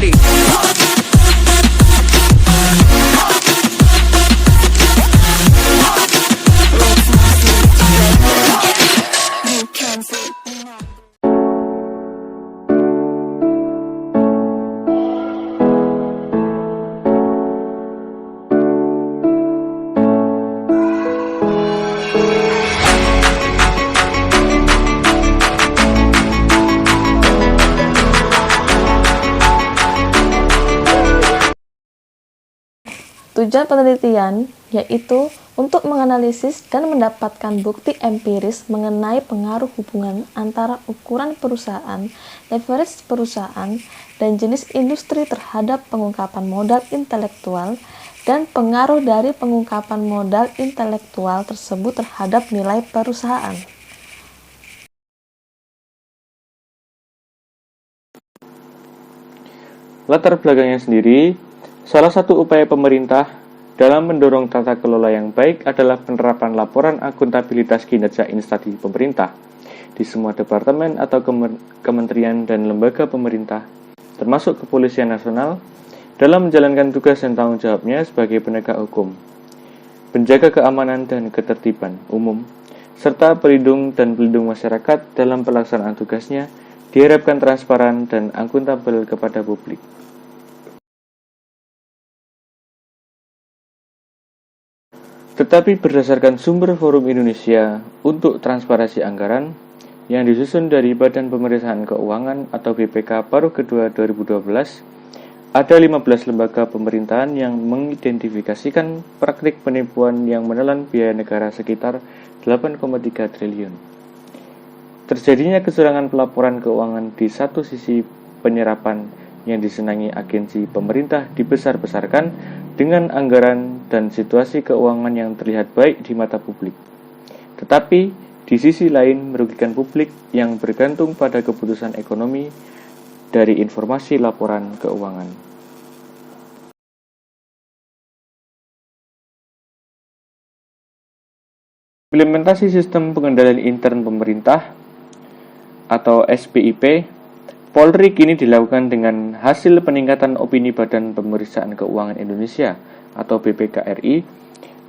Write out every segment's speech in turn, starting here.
ready. Tujuan penelitian yaitu untuk menganalisis dan mendapatkan bukti empiris mengenai pengaruh hubungan antara ukuran perusahaan, leverage perusahaan, dan jenis industri terhadap pengungkapan modal intelektual dan pengaruh dari pengungkapan modal intelektual tersebut terhadap nilai perusahaan. Latar belakangnya sendiri, salah satu upaya pemerintah dalam mendorong tata kelola yang baik adalah penerapan laporan akuntabilitas kinerja instansi pemerintah di semua departemen atau kementerian dan lembaga pemerintah, termasuk Kepolisian Nasional, dalam menjalankan tugas dan tanggung jawabnya sebagai penegak hukum, penjaga keamanan dan ketertiban umum, serta pelindung dan pelindung masyarakat dalam pelaksanaan tugasnya diharapkan transparan dan akuntabel kepada publik. Tetapi berdasarkan sumber Forum Indonesia untuk Transparansi Anggaran yang disusun dari Badan Pemeriksaan Keuangan atau BPK Paruh Kedua 2012, ada 15 lembaga pemerintahan yang mengidentifikasikan praktik penipuan yang menelan biaya negara sekitar 8,3 triliun. Terjadinya kecurangan pelaporan keuangan di satu sisi penyerapan yang disenangi agensi pemerintah dibesar-besarkan dengan anggaran dan situasi keuangan yang terlihat baik di mata publik. Tetapi, di sisi lain merugikan publik yang bergantung pada keputusan ekonomi dari informasi laporan keuangan. Implementasi sistem pengendalian intern pemerintah atau SPIP Polri kini dilakukan dengan hasil peningkatan opini Badan Pemeriksaan Keuangan Indonesia atau BPK RI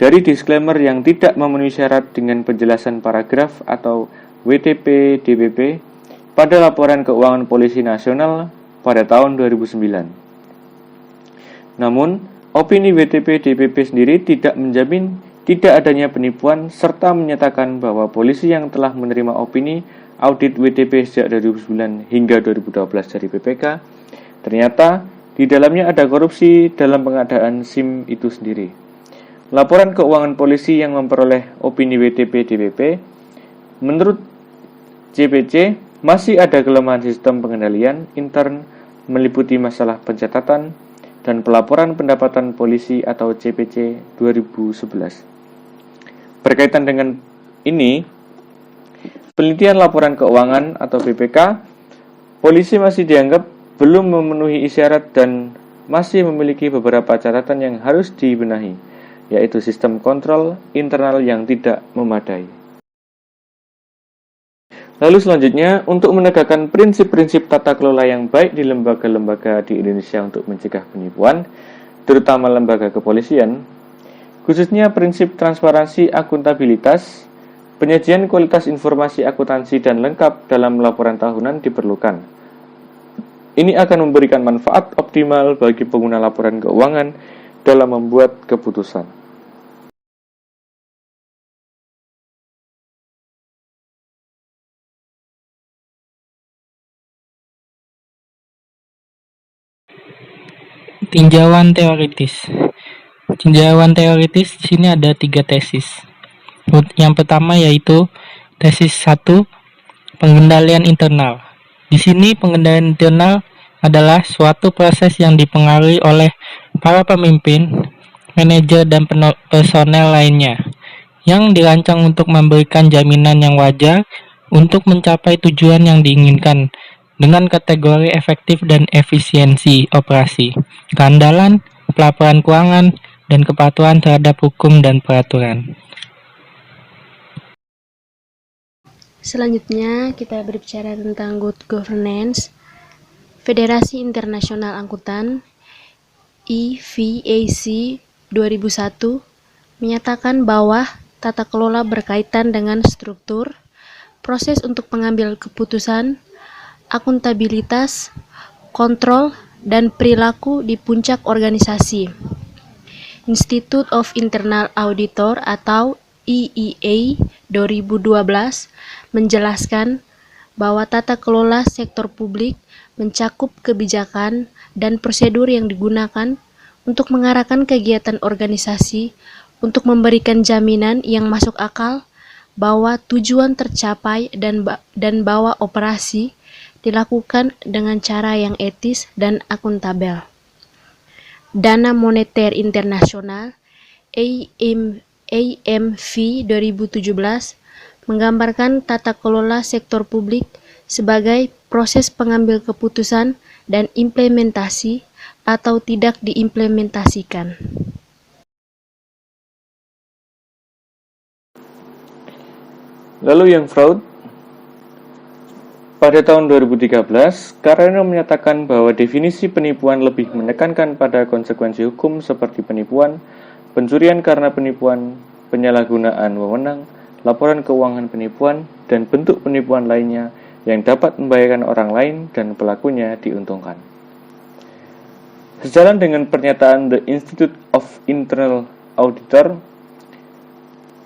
dari disclaimer yang tidak memenuhi syarat dengan penjelasan paragraf atau WTP DPP pada laporan keuangan Polisi Nasional pada tahun 2009. Namun, opini WTP DPP sendiri tidak menjamin tidak adanya penipuan serta menyatakan bahwa polisi yang telah menerima opini audit WTP sejak 2009 hingga 2012 dari BPK, ternyata di dalamnya ada korupsi dalam pengadaan SIM itu sendiri. Laporan keuangan polisi yang memperoleh opini WTP DPP, menurut CPC, masih ada kelemahan sistem pengendalian intern meliputi masalah pencatatan dan pelaporan pendapatan polisi atau CPC 2011. Berkaitan dengan ini, penelitian laporan keuangan atau BPK, polisi masih dianggap belum memenuhi isyarat dan masih memiliki beberapa catatan yang harus dibenahi, yaitu sistem kontrol internal yang tidak memadai. Lalu selanjutnya, untuk menegakkan prinsip-prinsip tata kelola yang baik di lembaga-lembaga di Indonesia untuk mencegah penipuan, terutama lembaga kepolisian, khususnya prinsip transparansi akuntabilitas, penyajian kualitas informasi akuntansi dan lengkap dalam laporan tahunan diperlukan. Ini akan memberikan manfaat optimal bagi pengguna laporan keuangan dalam membuat keputusan. Tinjauan teoritis. Tinjauan teoritis di sini ada 3 tesis. Yang pertama yaitu tesis 1, pengendalian internal. Di sini pengendalian internal adalah suatu proses yang dipengaruhi oleh para pemimpin, manajer, dan personel lainnya yang dirancang untuk memberikan jaminan yang wajar untuk mencapai tujuan yang diinginkan dengan kategori efektif dan efisiensi operasi, keandalan, pelaporan keuangan, dan kepatuhan terhadap hukum dan peraturan. Selanjutnya kita berbicara tentang good governance. Federasi Internasional Angkutan (EVAC) 2001 menyatakan bahwa tata kelola berkaitan dengan struktur, proses untuk pengambil keputusan, akuntabilitas, kontrol, dan perilaku di puncak organisasi. Institute of Internal Auditor atau IIA 2012 menjelaskan bahwa tata kelola sektor publik mencakup kebijakan dan prosedur yang digunakan untuk mengarahkan kegiatan organisasi untuk memberikan jaminan yang masuk akal bahwa tujuan tercapai dan bahwa operasi dilakukan dengan cara yang etis dan akuntabel. Dana Moneter Internasional (AMF) 2017 menggambarkan tata kelola sektor publik sebagai proses pengambil keputusan dan implementasi atau tidak diimplementasikan. Lalu yang fraud, pada tahun 2013, Carreno menyatakan bahwa definisi penipuan lebih menekankan pada konsekuensi hukum seperti penipuan, pencurian karena penipuan, penyalahgunaan wewenang, laporan keuangan penipuan, dan bentuk penipuan lainnya yang dapat membahayakan orang lain dan pelakunya diuntungkan. Sejalan dengan pernyataan The Institute of Internal Auditor,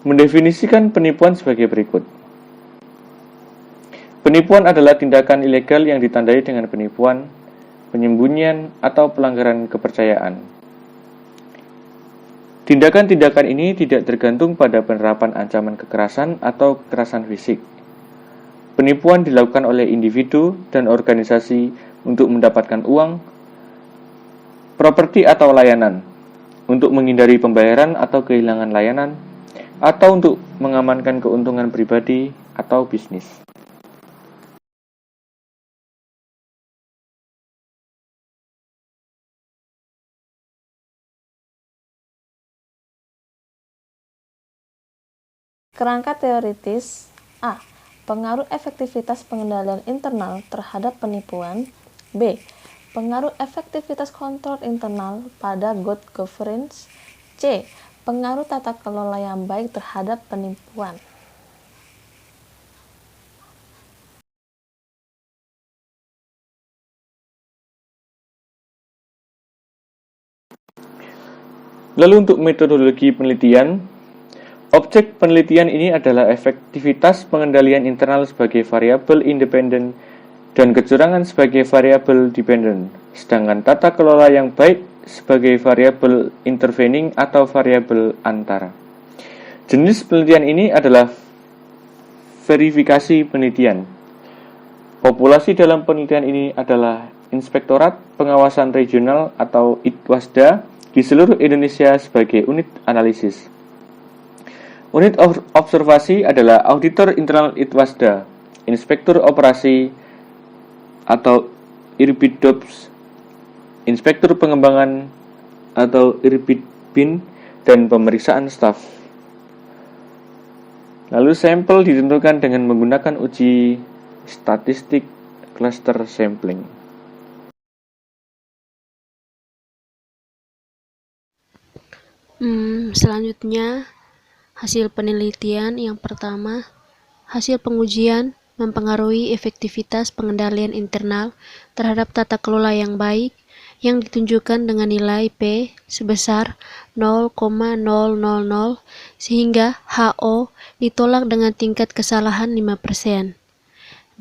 mendefinisikan penipuan sebagai berikut. Penipuan adalah tindakan ilegal yang ditandai dengan penipuan, penyembunyian, atau pelanggaran kepercayaan. Tindakan-tindakan ini tidak tergantung pada penerapan ancaman kekerasan atau kekerasan fisik. Penipuan dilakukan oleh individu dan organisasi untuk mendapatkan uang, properti atau layanan, untuk menghindari pembayaran atau kehilangan layanan, atau untuk mengamankan keuntungan pribadi atau bisnis. Kerangka teoritis A. Pengaruh efektivitas pengendalian internal terhadap penipuan. B. Pengaruh efektivitas kontrol internal pada good governance. C. Pengaruh tata kelola yang baik terhadap penipuan. Lalu untuk metodologi penelitian, objek penelitian ini adalah efektivitas pengendalian internal sebagai variabel independen dan kecurangan sebagai variabel dependen, sedangkan tata kelola yang baik sebagai variabel intervening atau variabel antara. Jenis penelitian ini adalah verifikasi penelitian. Populasi dalam penelitian ini adalah Inspektorat Pengawasan Regional atau ITWASDA di seluruh Indonesia sebagai unit analisis. Unit observasi adalah Auditor Internal ITWASDA, Inspektur Operasi atau IRBIDOPS, Inspektur Pengembangan atau IRBIDBIN, dan pemeriksaan staf. Lalu sampel ditentukan dengan menggunakan uji statistik cluster sampling. Selanjutnya, hasil penelitian yang pertama, hasil pengujian mempengaruhi efektivitas pengendalian internal terhadap tata kelola yang baik yang ditunjukkan dengan nilai P sebesar 0,000 sehingga HO ditolak dengan tingkat kesalahan 5%.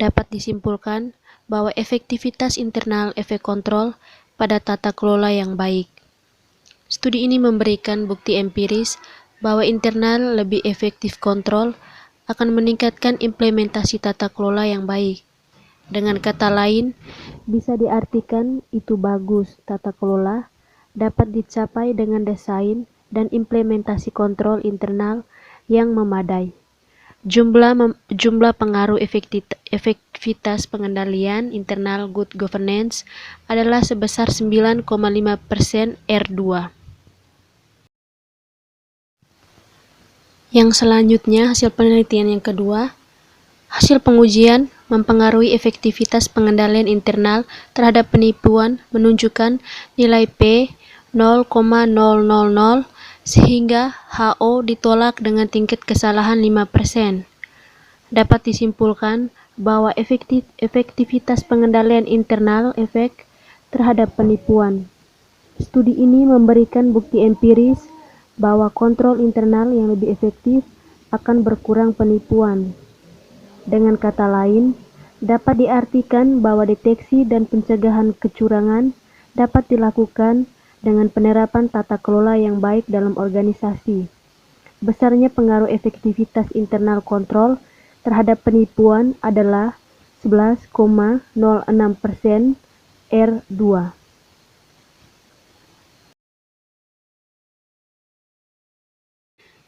Dapat disimpulkan bahwa efektivitas internal efek kontrol pada tata kelola yang baik. Studi ini memberikan bukti empiris bahwa internal lebih efektif kontrol akan meningkatkan implementasi tata kelola yang baik. Dengan kata lain, bisa diartikan itu bagus tata kelola dapat dicapai dengan desain dan implementasi kontrol internal yang memadai. Jumlah pengaruh efektivitas pengendalian internal good governance adalah sebesar 9,5% R2. Yang selanjutnya, hasil penelitian yang kedua, hasil pengujian mempengaruhi efektivitas pengendalian internal terhadap penipuan menunjukkan nilai P 0,000 sehingga HO ditolak dengan tingkat kesalahan 5%. Dapat disimpulkan bahwa efektivitas pengendalian internal efek terhadap penipuan. Studi ini memberikan bukti empiris bahwa kontrol internal yang lebih efektif akan berkurang penipuan. Dengan kata lain, dapat diartikan bahwa deteksi dan pencegahan kecurangan dapat dilakukan dengan penerapan tata kelola yang baik dalam organisasi. Besarnya pengaruh efektivitas internal kontrol terhadap penipuan adalah 11,06% R2.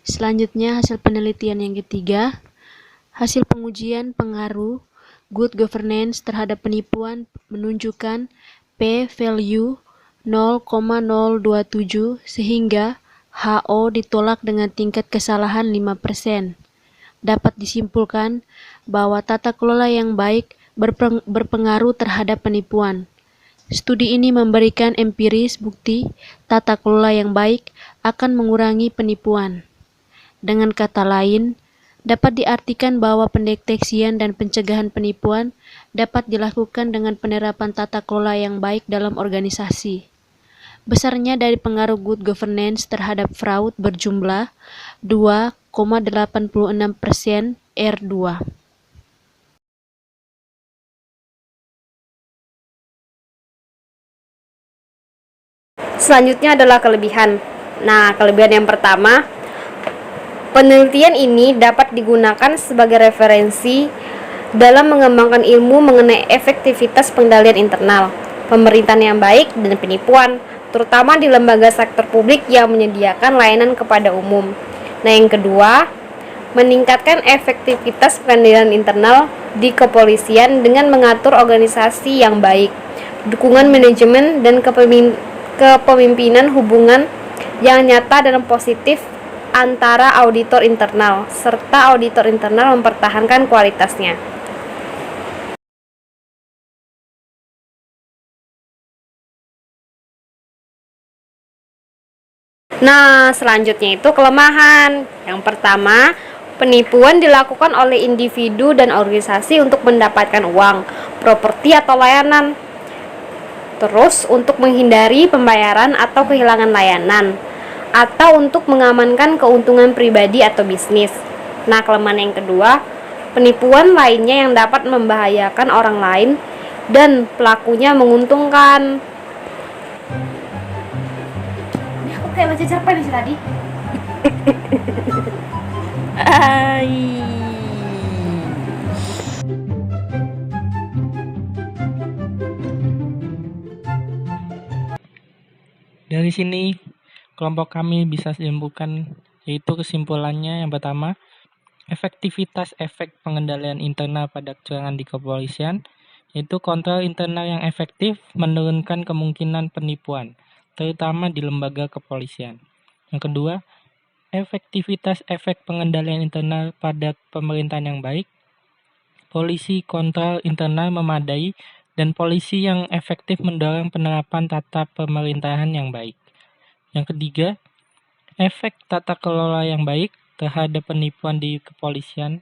Selanjutnya, hasil penelitian yang ketiga, hasil pengujian pengaruh good governance terhadap penipuan menunjukkan P-value 0,027 sehingga HO ditolak dengan tingkat kesalahan 5%. Dapat disimpulkan bahwa tata kelola yang baik berpengaruh terhadap penipuan. Studi ini memberikan empiris bukti tata kelola yang baik akan mengurangi penipuan. Dengan kata lain, dapat diartikan bahwa pendeteksian dan pencegahan penipuan dapat dilakukan dengan penerapan tata kelola yang baik dalam organisasi. Besarnya dari pengaruh good governance terhadap fraud berjumlah 2,86% R2. Selanjutnya adalah kelebihan. Nah, kelebihan yang pertama, penelitian ini dapat digunakan sebagai referensi dalam mengembangkan ilmu mengenai efektivitas pengendalian internal, pemerintahan yang baik, dan penipuan, terutama di lembaga sektor publik yang menyediakan layanan kepada umum. Nah, yang kedua, meningkatkan efektivitas pengendalian internal di kepolisian dengan mengatur organisasi yang baik, dukungan manajemen dan kepemimpinan hubungan yang nyata dan positif antara auditor internal, serta auditor internal mempertahankan kualitasnya. Nah, selanjutnya itu kelemahan. Yang pertama, penipuan dilakukan oleh individu dan organisasi untuk mendapatkan uang, properti atau layanan. Terus, untuk menghindari pembayaran atau kehilangan layanan, atau untuk mengamankan keuntungan pribadi atau bisnis. Nah, kelemahan yang kedua, penipuan lainnya yang dapat membahayakan orang lain dan pelakunya menguntungkan. Kayak baca cerpen sih tadi. Dari sini, kelompok kami bisa simpulkan, yaitu kesimpulannya yang pertama, efektivitas efek pengendalian internal pada kecurangan di kepolisian, yaitu kontrol internal yang efektif menurunkan kemungkinan penipuan, terutama di lembaga kepolisian. Yang kedua, efektivitas efek pengendalian internal pada pemerintahan yang baik, polisi kontrol internal memadai, dan polisi yang efektif mendorong penerapan tata pemerintahan yang baik. Yang ketiga, efek tata kelola yang baik terhadap penipuan di kepolisian,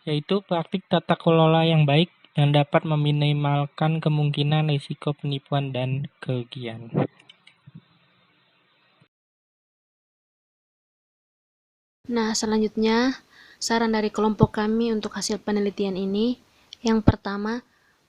yaitu praktik tata kelola yang baik yang dapat meminimalkan kemungkinan risiko penipuan dan kerugian. Nah, selanjutnya, saran dari kelompok kami untuk hasil penelitian ini. Yang pertama,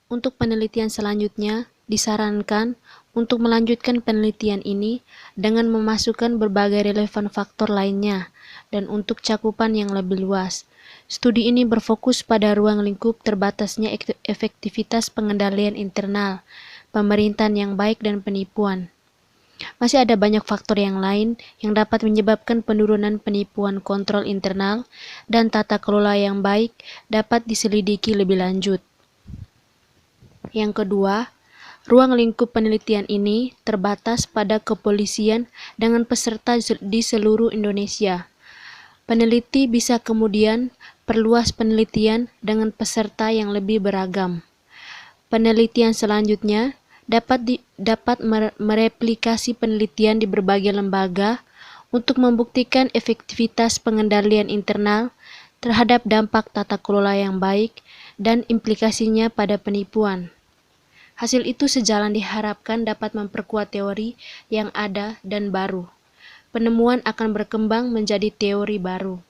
untuk penelitian selanjutnya, disarankan untuk melanjutkan penelitian ini dengan memasukkan berbagai relevan faktor lainnya dan untuk cakupan yang lebih luas. Studi ini berfokus pada ruang lingkup terbatasnya efektivitas pengendalian internal, pemerintahan yang baik, dan penipuan. Masih ada banyak faktor yang lain yang dapat menyebabkan penurunan penipuan. Kontrol internal dan tata kelola yang baik dapat diselidiki lebih lanjut. Yang kedua, ruang lingkup penelitian ini terbatas pada kepolisian dengan peserta di seluruh Indonesia. Peneliti bisa kemudian perluas penelitian dengan peserta yang lebih beragam. Penelitian selanjutnya dapat mereplikasi penelitian di berbagai lembaga untuk membuktikan efektivitas pengendalian internal terhadap dampak tata kelola yang baik dan implikasinya pada penipuan. Hasil itu sejalan diharapkan dapat memperkuat teori yang ada dan baru. Penemuan akan berkembang menjadi teori baru.